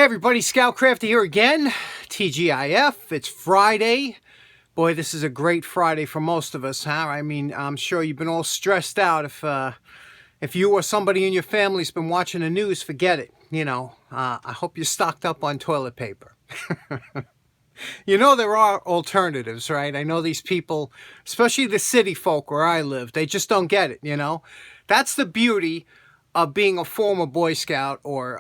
Hey everybody, Scoutcrafter here again, TGIF. It's Friday. Boy, this is a great Friday for most of us, huh? I mean, I'm sure you've been all stressed out. If you or somebody in your family's been watching the news, forget it. I hope you're stocked up on toilet paper. You know there are alternatives, right? I know these people, especially the city folk where I live, they just don't get it. That's the beauty of being a former Boy Scout or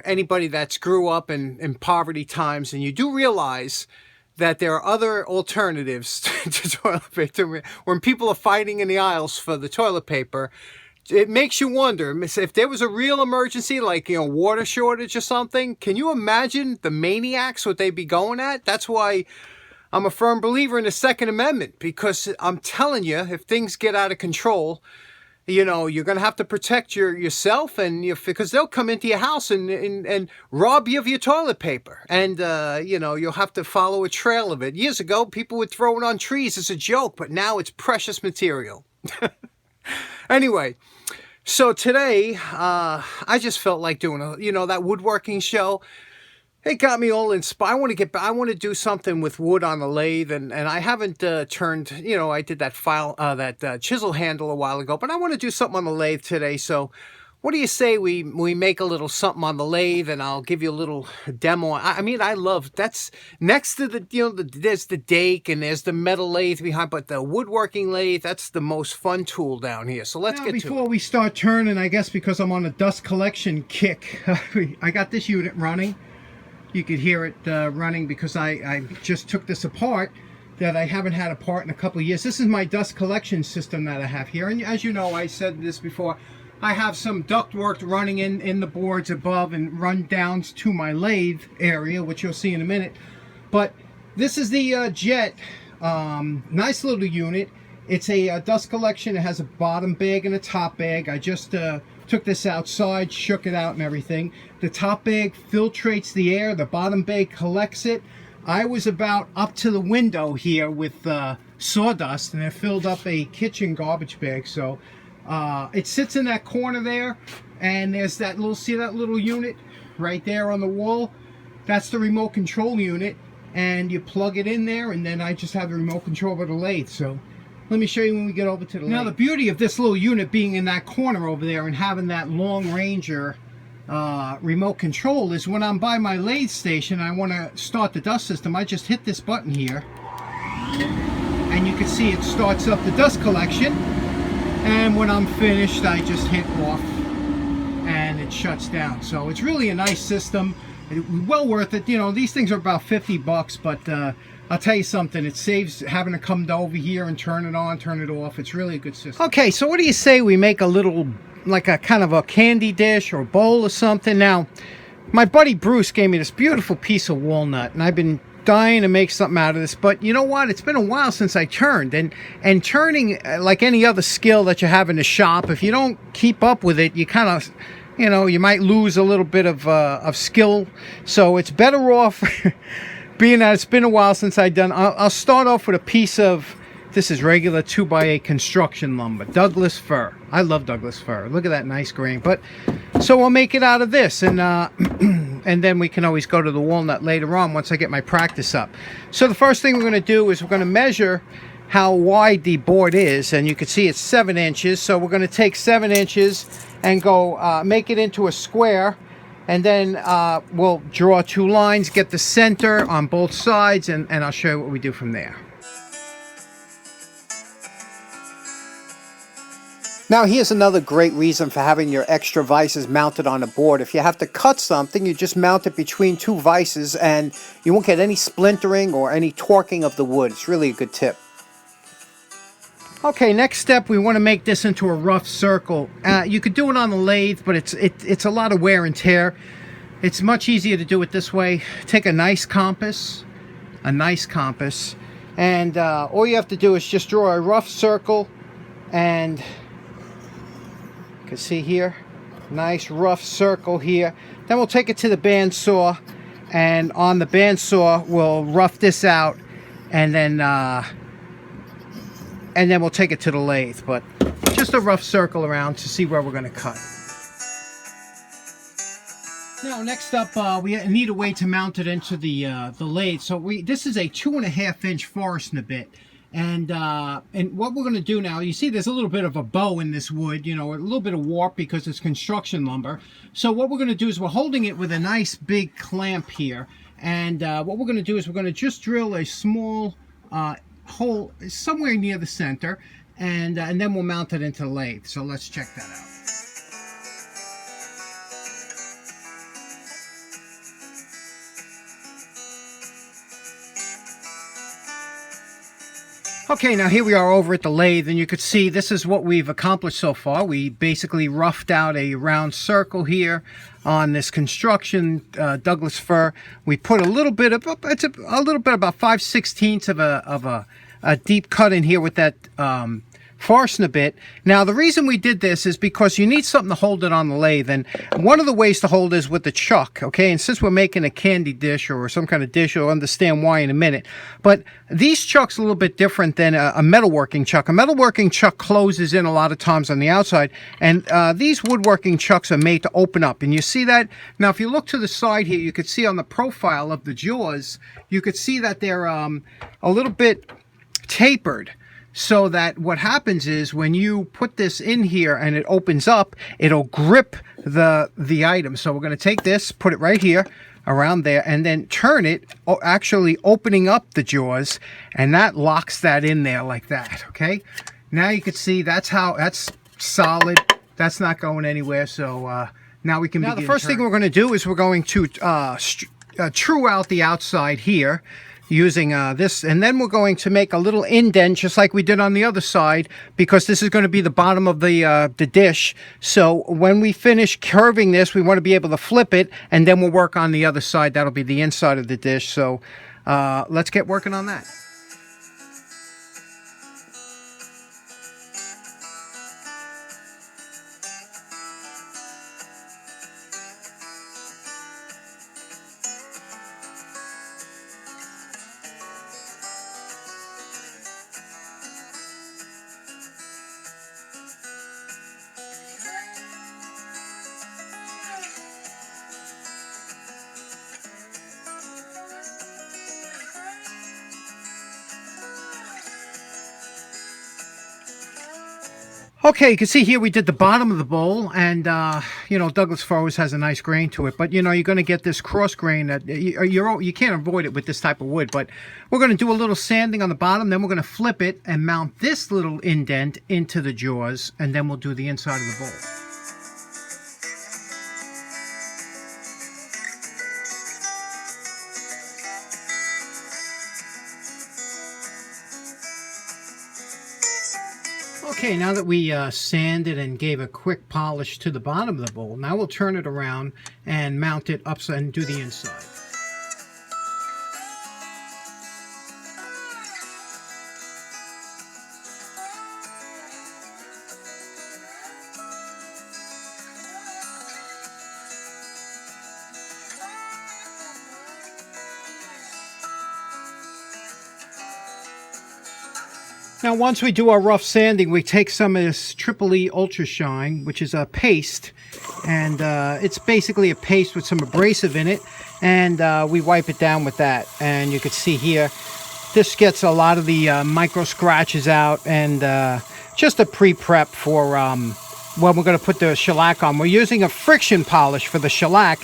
anybody that's grew up in poverty times, and you do realize that there are other alternatives to toilet paper. When people are fighting in the aisles for the toilet paper, it makes you wonder if there was a real emergency, like water shortage or something. Can you imagine the maniacs what they'd be going at? That's why I'm a firm believer in the Second Amendment, because I'm telling you, if things get out of control, you're going to have to protect yourself, and because they'll come into your house and rob you of your toilet paper. And, you'll have to follow a trail of it. Years ago, people would throw it on trees as a joke, but now it's precious material. Anyway, so today, I just felt like doing that woodworking show. It got me all inspired. I want to do something with wood on the lathe, and I haven't turned. I did that chisel handle a while ago, but I want to do something on the lathe today. So, what do you say we make a little something on the lathe, and I'll give you a little demo. I love that's next to there's the dake and there's the metal lathe behind, but the woodworking lathe, that's the most fun tool down here. So let's get to it. Before we start turning, I guess because I'm on a dust collection kick, I got this unit running. You could hear it running because I just took this apart that I haven't had apart in a couple of years. This is my dust collection system that I have here. And as you know, I said this before, I have some ductwork running in the boards above and run down to my lathe area, which you'll see in a minute. But this is the Jet. Nice little unit. It's a dust collection. It has a bottom bag and a top bag. I just took this outside, shook it out and everything. The top bag filtrates the air, the bottom bag collects it. I was about up to the window here with sawdust, and it filled up a kitchen garbage bag. So it sits in that corner there, and there's that little unit right there on the wall. That's the remote control unit, and you plug it in there, and then I just have the remote control over the lathe. So let me show you when we get over to the lathe. Now the beauty of this little unit being in that corner over there and having that Long Ranger remote control is when I'm by my lathe station, I want to start the dust system, I just hit this button here, and you can see it starts up the dust collection, and when I'm finished I just hit off and it shuts down. So it's really a nice system, well worth it. These things are about 50 bucks, but I'll tell you something, it saves having to come over here and turn it on, turn it off. It's really a good system. Okay, so what do you say we make a little, like a kind of a candy dish or a bowl or something? Now, my buddy Bruce gave me this beautiful piece of walnut, and I've been dying to make something out of this, but you know what? It's been a while since I turned, and turning, like any other skill that you have in the shop, if you don't keep up with it, you kind of, you might lose a little bit of skill. So it's better off being that it's been a while since I've done. I'll start off with a piece of, this is regular 2x8 construction lumber, Douglas fir. I love Douglas fir. Look at that nice grain. But so I'll make it out of this, and and then we can always go to the walnut later on once I get my practice up. So the first thing we're going to do is we're going to measure how wide the board is, and you can see it's 7 inches. So we're going to take 7 inches and go make it into a square. And then we'll draw 2 lines, get the center on both sides, and I'll show you what we do from there. Now here's another great reason for having your extra vices mounted on the board. If you have to cut something, you just mount it between 2 vices, and you won't get any splintering or any torquing of the wood. It's really a good tip. Okay, next step, we want to make this into a rough circle. You could do it on the lathe, but it's a lot of wear and tear. It's much easier to do it this way. Take a nice compass, and all you have to do is just draw a rough circle, and you can see here, nice rough circle here. Then we'll take it to the bandsaw, and on the bandsaw we'll rough this out, and then we'll take it to the lathe. But just a rough circle around to see where we're going to cut. Now, next up, we need a way to mount it into the lathe. So this is a 2.5-inch Forstner bit, and what we're going to do now, you see, there's a little bit of a bow in this wood, you know, a little bit of warp because it's construction lumber. So what we're going to do is we're holding it with a nice big clamp here, and what we're going to do is we're going to just drill a small hole somewhere near the center, and then we'll mount it into the lathe. So let's check that out. Okay, now here we are over at the lathe, and you could see this is what we've accomplished so far. We basically roughed out a round circle here on this construction Douglas fir. We put a little bit of about 5/16 of a deep cut in here with that Forstner bit. Now, the reason we did this is because you need something to hold it on the lathe, and one of the ways to hold is with the chuck, okay? And since we're making a candy dish or some kind of dish, you'll understand why in a minute. But these chucks are a little bit different than a metalworking chuck. A metalworking chuck closes in a lot of times on the outside, and these woodworking chucks are made to open up. And you see that? Now, if you look to the side here, you could see on the profile of the jaws, you could see that they're a little bit tapered. So that what happens is when you put this in here and it opens up, it'll grip the item. So we're going to take this, put it right here around there, and then turn it, actually opening up the jaws, and that locks that in there like that. Okay, now you can see that's solid. That's not going anywhere. So now we can begin. Now the first thing we're going to do is we're going to true out the outside here using this, and then we're going to make a little indent just like we did on the other side, because this is going to be the bottom of the dish. So when we finish curving this, we want to be able to flip it, and then we'll work on the other side. That'll be the inside of the dish. So let's get working on that. Okay, you can see here we did the bottom of the bowl, and you know, Douglas fir always has a nice grain to it, but you know, you're going to get this cross grain that you can't avoid it with this type of wood. But we're going to do a little sanding on the bottom, then we're going to flip it and mount this little indent into the jaws, and then we'll do the inside of the bowl. Okay, now that we sanded and gave a quick polish to the bottom of the bowl, now we'll turn it around and mount it upside and do the inside. Now, once we do our rough sanding, we take some of this Triple E Ultra Shine, which is a paste, and it's basically a paste with some abrasive in it, and we wipe it down with that. And you can see here, this gets a lot of the micro scratches out, and just a pre-prep for when we're going to put the shellac on. We're using a friction polish for the shellac,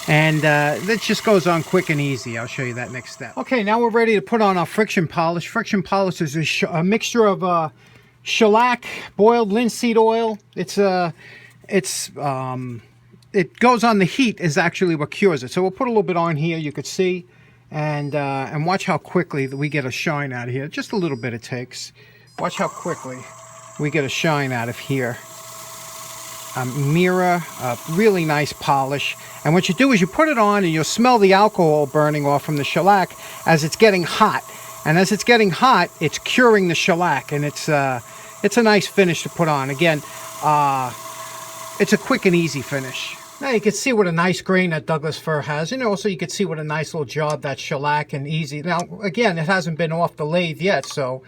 and that just goes on quick and easy. I'll show you that next step. Okay, now we're ready to put on our friction polish. Friction polish is a mixture of shellac, boiled linseed oil. It goes on the heat is actually what cures it. So we'll put a little bit on here, you could see, and watch how quickly we get a shine out of here. Just a little bit it takes. Watch how quickly we get a shine out of here. Mirror, a really nice polish. And what you do is you put it on and you'll smell the alcohol burning off from the shellac as it's getting hot. And as it's getting hot, it's curing the shellac, and it's a nice finish to put on. Again, it's a quick and easy finish. Now you can see what a nice grain that Douglas fir has, and also you can see what a nice little job that shellac and easy. Now again, it hasn't been off the lathe yet, so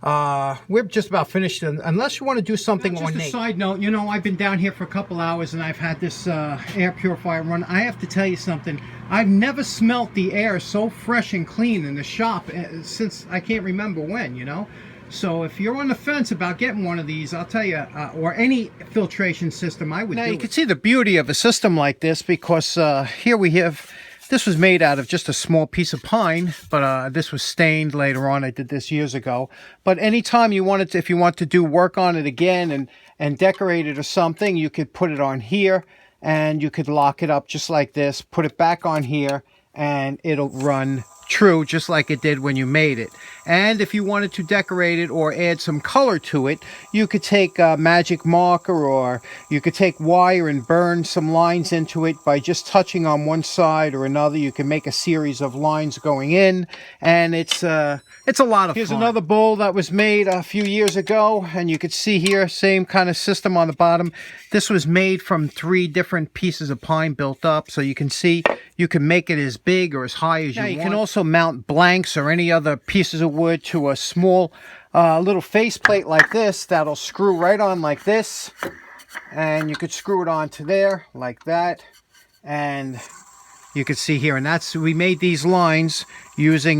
We're just about finished, unless you want to do something ornate. Just a side note, you know, I've been down here for a couple hours and I've had this air purifier run. I have to tell you something. I've never smelt the air so fresh and clean in the shop since I can't remember when, you know. So if you're on the fence about getting one of these, I'll tell you, or any filtration system, I would do it. Now you can see the beauty of a system like this, because here we have, this was made out of just a small piece of pine, but this was stained later on. I did this years ago. But anytime you wanted to, if you want to do work on it again and decorate it or something, you could put it on here and you could lock it up just like this, put it back on here, and it'll run true just like it did when you made it. And if you wanted to decorate it or add some color to it, you could take a magic marker, or you could take wire and burn some lines into it by just touching on one side or another. You can make a series of lines going in, and it's a lot of fun. Here's another bowl that was made a few years ago, and you could see here, same kind of system on the bottom. This was made from 3 different pieces of pine built up, so you can see you can make it as big or as high as you want. You can also mount blanks or any other pieces of wood to a small little faceplate like this that'll screw right on like this, and you could screw it onto there like that, and you can see here, and that's, we made these lines using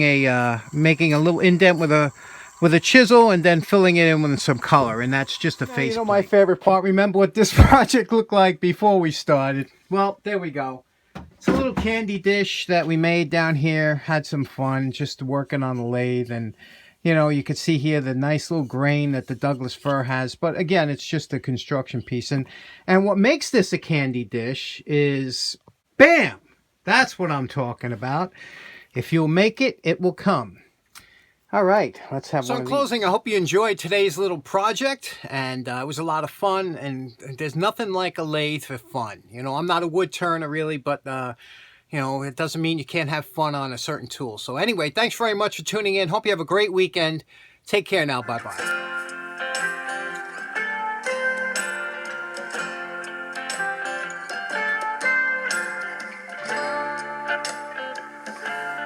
making a little indent with a chisel and then filling it in with some color, and that's just a faceplate. You know, my favorite part, remember what this project looked like before we started? Well, there we go. It's a little candy dish that we made down here. Had some fun just working on the lathe, and you know, you can see here the nice little grain that the Douglas fir has. But again, it's just a construction piece, and what makes this a candy dish is, bam! That's what I'm talking about. If you'll make it, it will come. All right, let's have one of these. So in closing, I hope you enjoyed today's little project, and it was a lot of fun, and there's nothing like a lathe for fun. You know, I'm not a wood turner really, but you know, it doesn't mean you can't have fun on a certain tool. So anyway, thanks very much for tuning in. Hope you have a great weekend. Take care now. Bye-bye.